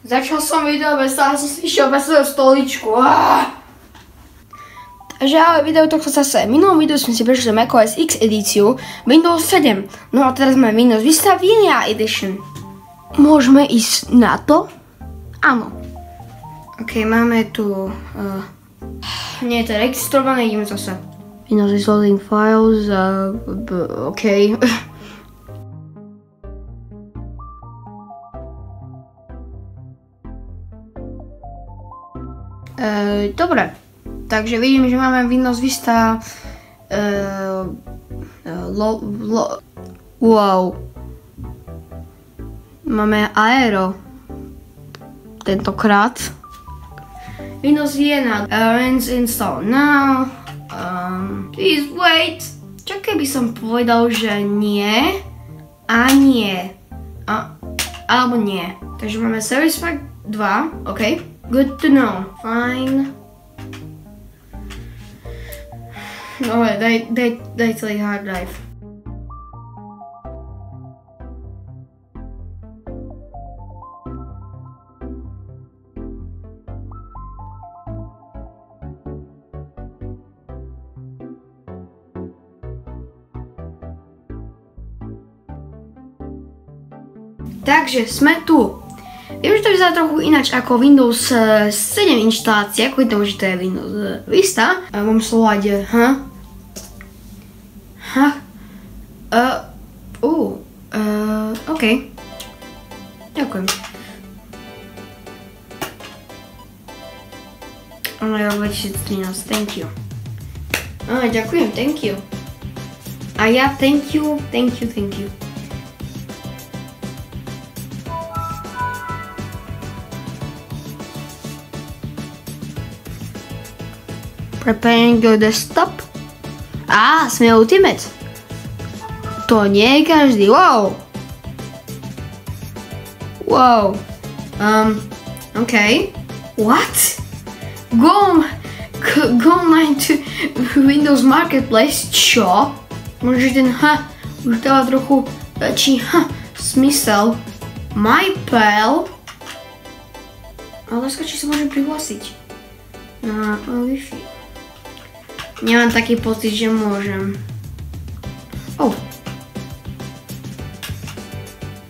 Začal som video bez toho, som si išiel bez svojho stoličku. Takže ale video tohto zase. V minulom videu sme si prešli macOS X edíciu Windows 7. No a teraz máme Windows Vista Vanilla Edition. Môžeme ísť na to? Áno. Ok, máme tu... nie je to registrované, ideme zase. Windows is loading files, ok. Dobre, takže vidím, že máme Windows Vista wow. Máme Aero tentokrát. Windows Vienna runs install now. Please wait. Čo keby som povedal, že nie a nie. Alebo nie. Takže máme Service Pack 2, ok. Good to know. Fine. Dobre, daj celý hard drive. Takže sme tu. Viem, že to vyzerá trochu ináč ako Windows 7 inštalácia, ako vidno, že to je Windows Vista. Mám slovať ok. Ďakujem. Rok 2013, thank you. Ďakujem, thank you. A ja thank you. Preparing your desktop. Sme Ultimate. To nie je každý. Wow. Okay. What? Go online to Windows Marketplace. Čo? Možno ten už dáva trochu väčší smysel. MyPal. Ale či sa môžem prihlásiť na Wi-Fi. Nemám taký pocit, že môžem.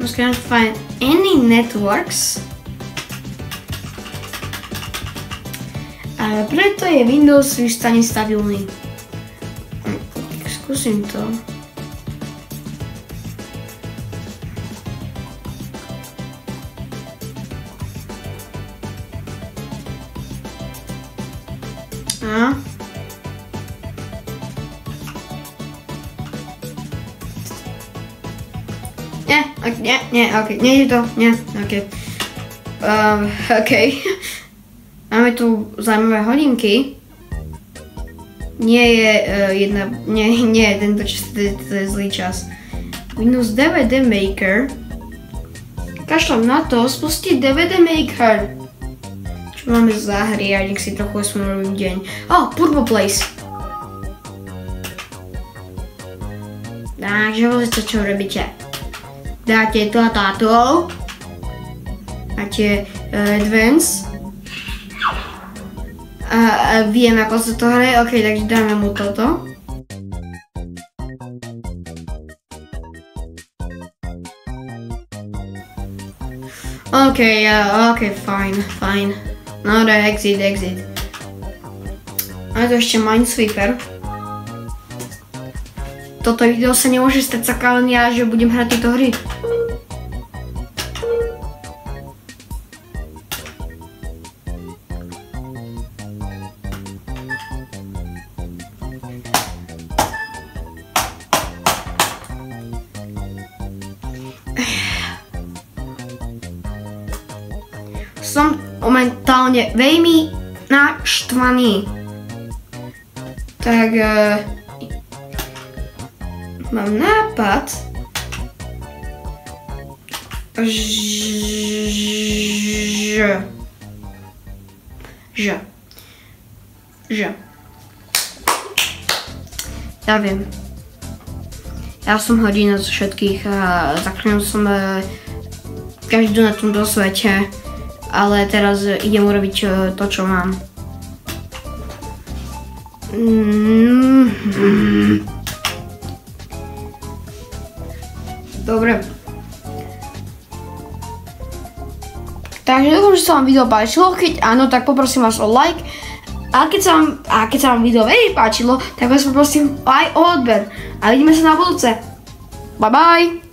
I can't find any networks. Ale preto je Windows Vista nestabilný. Skúsim to. OK. Máme tu zaujímavé hodinky. Nie je tento čas, to je zlý čas. Windows DVD Maker. Kašľam na to, spustiť DVD Maker. Čo máme za hry, a nech si trochu aspoň robím deň. Purple Place. Takže pozrite, čo robíte. Dáte to a táto. Máte Advance. Viem, ako sa to hraje. Ok, takže dáme mu toto. Ok, fine. No, exit. A to ešte Minesweeper. Toto video sa nemôže stať len ja, že budem hrať tieto hry. Som momentálne veľmi naštvaný. Tak mám nápad, že ja viem. Ja som hrdina zo všetkých a zachránil som každú na tomto svete. ale teraz idem urobiť to, čo mám. Dobre. Takže dúfam, že sa vám video páčilo. Keď áno, tak poprosím vás o like. A keď sa vám video veľmi páčilo, tak vás poprosím aj o odber. A vidíme sa na budúce. Bye bye!